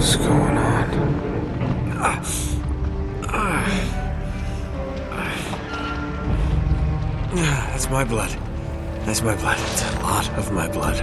What's going on? That's my blood. That's my blood. It's a lot of my blood.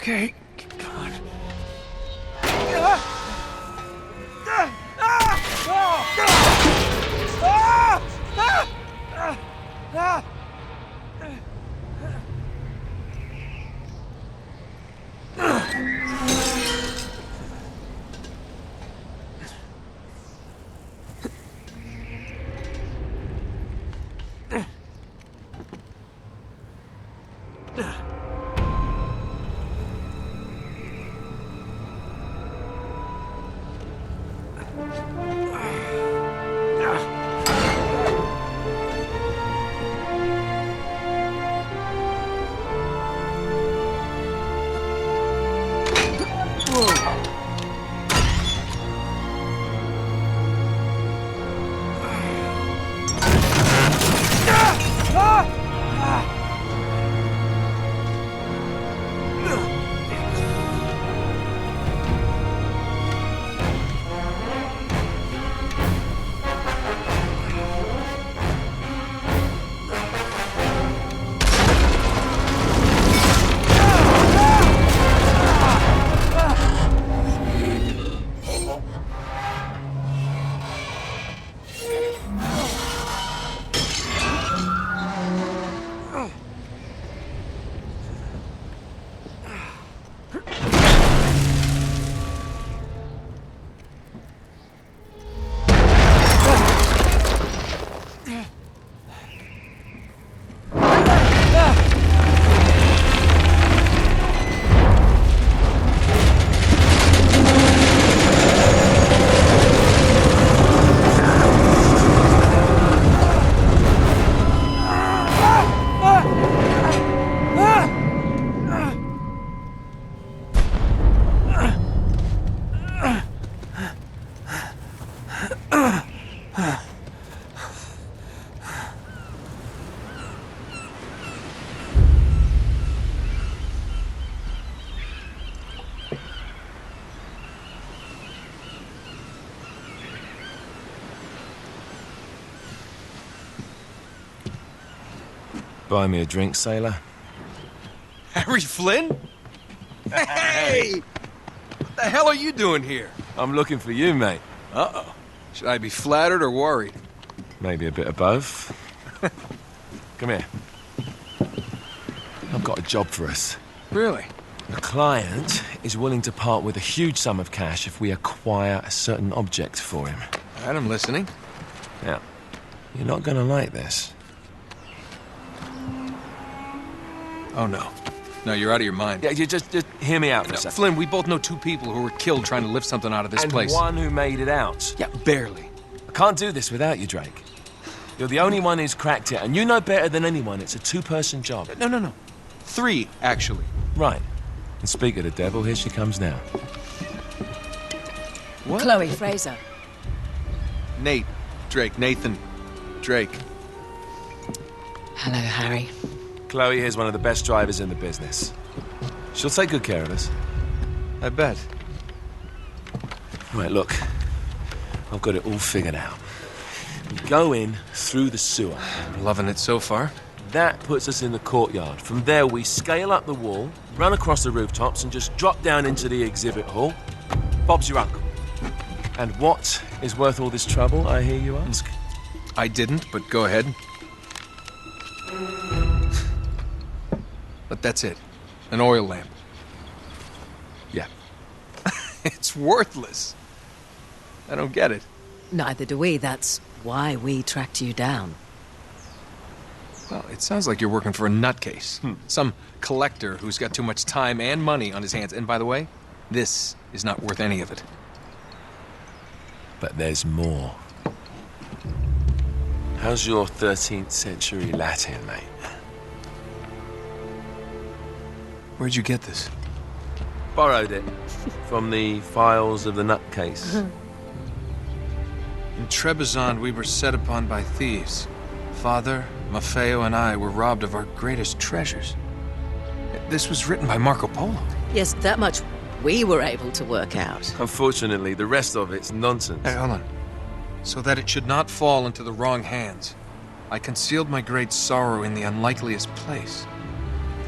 Okay, come on. Buy me a drink, sailor. Harry Flynn? Hey! What the hell are you doing here? I'm looking for you, mate. Uh-oh. Should I be flattered or worried? Maybe a bit of both. Come here. I've got a job for us. Really? The client is willing to part with a huge sum of cash if we acquire a certain object for him. All right, I'm listening. Now, you're not gonna like this. Oh, no. No, you're out of your mind. Yeah, you just hear me out for a No, second. Flynn, we both know two people who were killed trying to lift something out of this And place. one who made it out. Yeah, barely. I can't do this without you, Drake. You're the only one who's cracked it, and you know better than anyone it's a two-person job. No. 3, actually. Right. And speak of the devil, here she comes now. What? Chloe Fraser. Nate. Drake. Nathan. Drake. Hello, Harry. Chloe here's one of the best drivers in the business. She'll take good care of us. I bet. Right, look. I've got it all figured out. We go in through the sewer. I'm loving it so far. That puts us in the courtyard. From there, we scale up the wall, run across the rooftops, and just drop down into the exhibit hall. Bob's your uncle. And what is worth all this trouble, I hear you ask? I didn't, but go ahead. But that's it. An oil lamp. Yeah. It's worthless. I don't get it. Neither do we. That's why we tracked you down. Well, it sounds like you're working for a nutcase. Some collector who's got too much time and money on his hands. And by the way, this is not worth any of it. But there's more. How's your 13th century Latin, mate? Where'd you get this? Borrowed it from the files of the nutcase. In Trebizond, we were set upon by thieves. Father, Maffeo, and I were robbed of our greatest treasures. This was written by Marco Polo. Yes, that much we were able to work out. Unfortunately, the rest of it's nonsense. Hey, hold on. So that it should not fall into the wrong hands, I concealed my great sorrow in the unlikeliest place.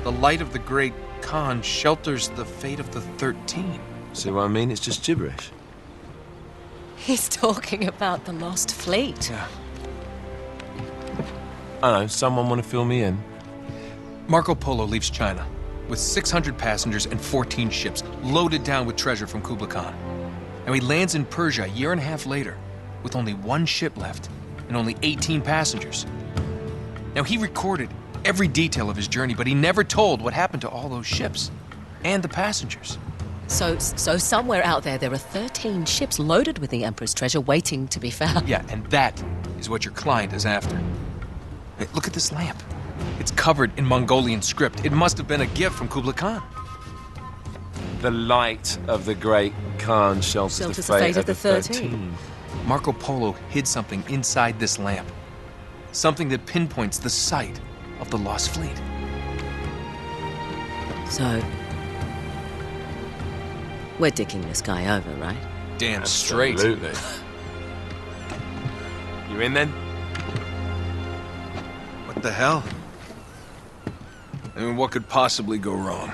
The light of the great Khan shelters the fate of the 13. See what I mean? It's just gibberish. He's talking about the lost fleet. Yeah. I know, someone want to fill me in? Marco Polo leaves China with 600 passengers and 14 ships loaded down with treasure from Kublai Khan. And he lands in Persia a year and a half later with only 1 ship left and only 18 passengers. Now, he recorded every detail of his journey, but he never told what happened to all those ships and the passengers. So somewhere out there are 13 ships loaded with the Emperor's treasure waiting to be found. Yeah, and that is what your client is after. Hey, look at this lamp. It's covered in Mongolian script. It must have been a gift from Kublai Khan. The light of the great Khan shelters the fate of the 13. Marco Polo hid something inside this lamp. Something that pinpoints the site of the lost fleet. So, we're dicking this guy over, right? Damn straight. Absolutely. You in then? What the hell? I mean, what could possibly go wrong?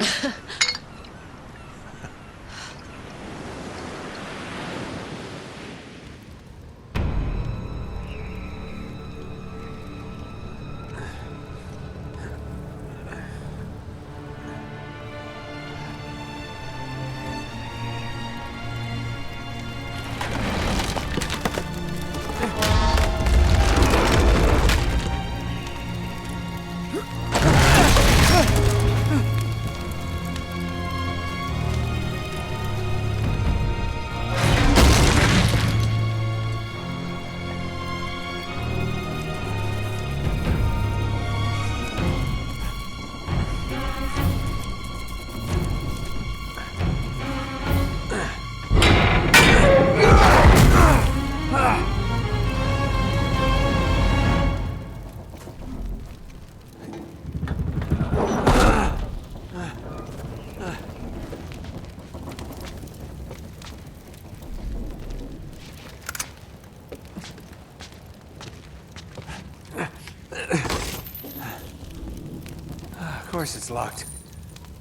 Of course it's locked.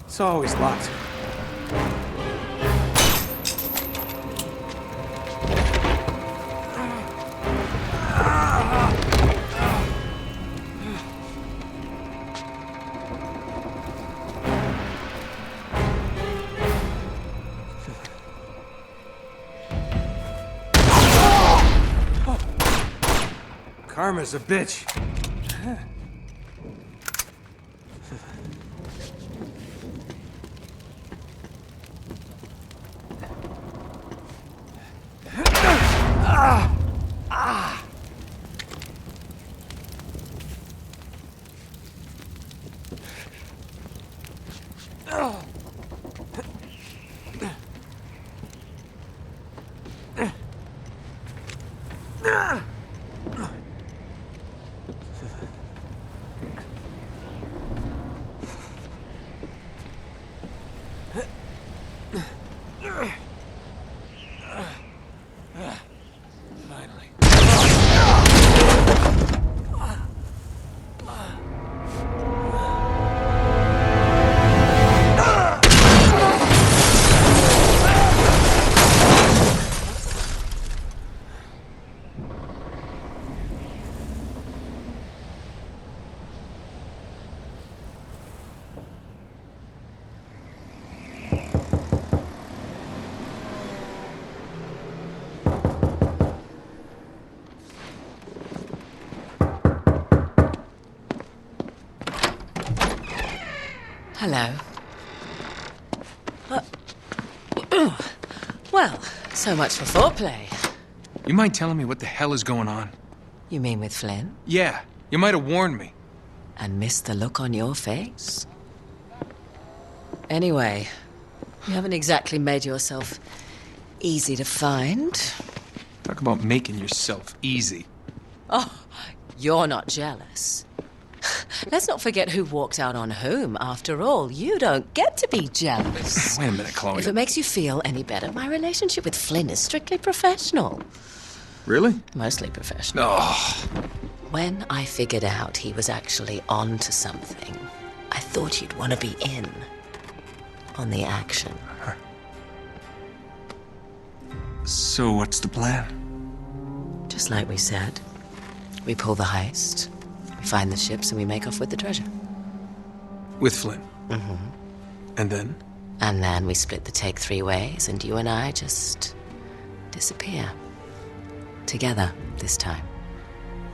It's always locked. Karma's a bitch. Hello. Well, so much for foreplay. You mind telling me what the hell is going on? You mean with Flynn? Yeah, you might have warned me. And missed the look on your face? Anyway, you haven't exactly made yourself easy to find. Talk about making yourself easy. Oh, you're not jealous. Let's not forget who walked out on whom. After all, you don't get to be jealous. Wait a minute, Chloe. If it makes you feel any better, my relationship with Flynn is strictly professional. Really? Mostly professional. Oh, When I figured out he was actually on to something, I thought you'd want to be in on the action. so what's the plan? Just like we said, we pull the heist, we find the ships, and we make off with the treasure. With Flynn? Mm-hmm. And then? And then we split the take 3 ways, and you and I just disappear. Together, this time.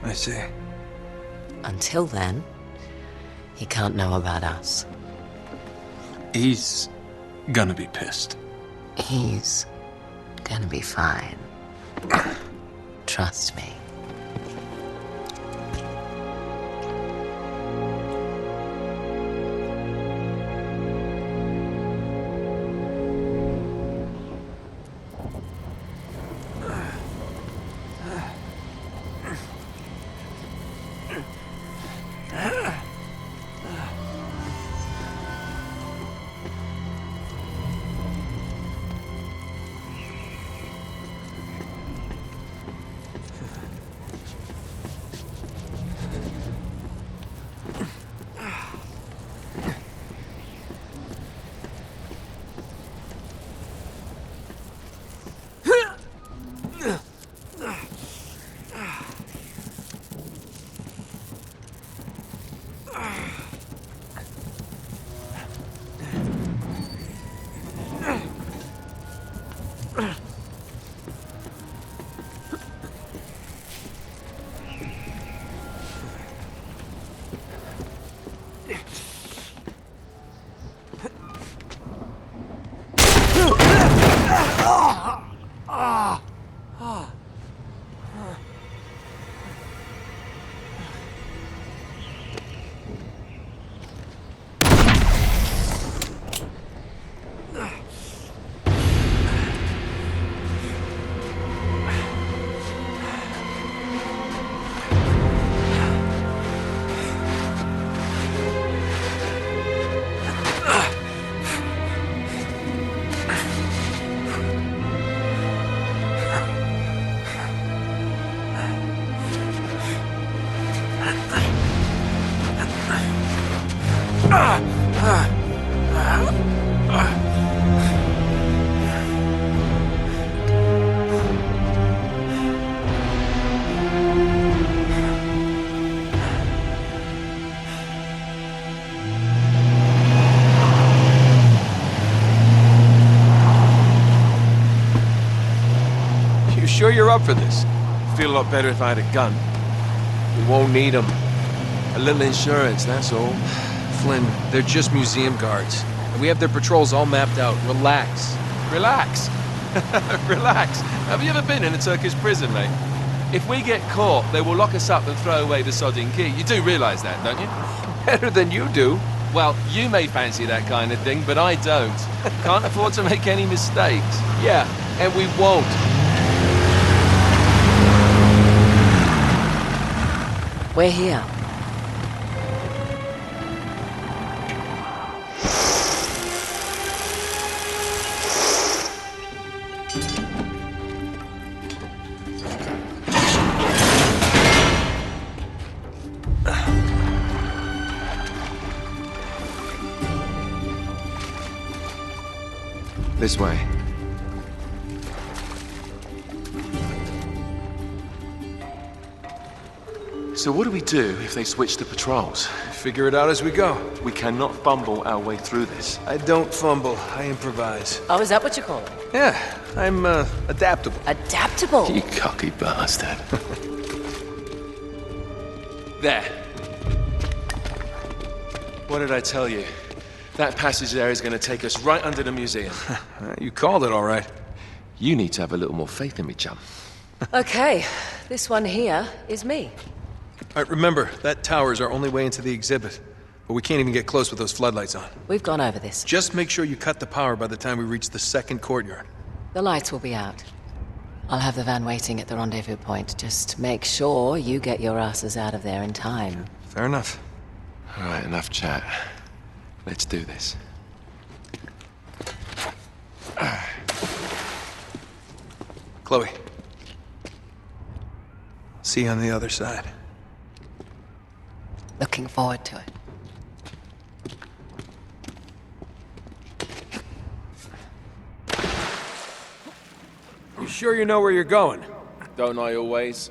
I see. Until then, he can't know about us. He's gonna be pissed. He's gonna be fine. Trust me. You sure you're up for this? Feel a lot better if I had a gun. We won't need them. A little insurance, that's all. Flynn, they're just museum guards. And we have their patrols all mapped out. Relax. Relax. Relax. Have you ever been in a Turkish prison, mate? If we get caught, they will lock us up and throw away the sodding key. You do realise that, don't you? Better than you do. Well, you may fancy that kind of thing, but I don't. Can't afford to make any mistakes. Yeah, and we won't. We're here. This way. So what do we do if they switch the patrols? Figure it out as we go. We cannot fumble our way through this. I don't fumble, I improvise. Oh, is that what you call it? Yeah, I'm adaptable. Adaptable. You cocky bastard. There. What did I tell you? That passage there is going to take us right under the museum. You called it all right. You need to have a little more faith in me, chum. Okay, this one here is me. All right, remember, that tower's our only way into the exhibit. But we can't even get close with those floodlights on. We've gone over this. Just make sure you cut the power by the time we reach the second courtyard. The lights will be out. I'll have the van waiting at the rendezvous point. Just make sure you get your asses out of there in time. Fair enough. All right, enough chat. Let's do this. Chloe. See you on the other side. Looking forward to it. You sure you know where you're going? Don't I always?